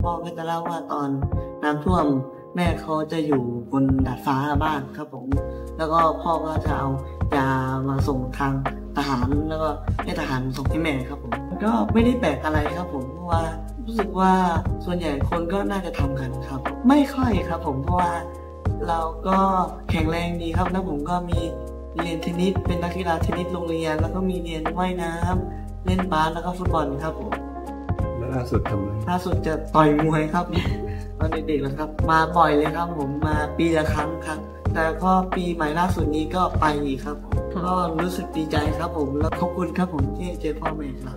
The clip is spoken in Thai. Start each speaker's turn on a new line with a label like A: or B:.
A: พ่อก็จะเล่าว่าตอนน้ำท่วมแม่เขาจะอยู่บนดาดฟ้าบ้านครับผมแล้วก็พ่อก็จะเอายามาส่งทางทหารแล้วก็ให้ทหารส่งให้แม่ครับผมก็ไม่ได้แปลกอะไรครับผมเพราะว่ารู้สึกว่าส่วนใหญ่คนก็น่าจะทำกันครับไม่ค่อยครับผมเพราะว่าเราก็แข็งแรงดีครับแล้วผมก็มีเรียนเทนนิสเป็นนักกีฬาเทนนิสโรงเรียนแล้วก็มีเรียนว่ายน้ำเล่นบาสแล้วก็ฟุตบอลครับผม
B: แล้วล่าสุดทำอะไร
A: ล่าสุดจะต่อยมวยครับตอนเด็กๆแล้วครับมาบ่อยเลยครับผมมาปีละครั้งครับแต่ก็ปีใหม่ล่าสุดนี้ก็ไปอีกครับผมก็รู้สึกดีใจครับผมแล้วขอบคุณครับผมที่เจอพ่อแม่ครับ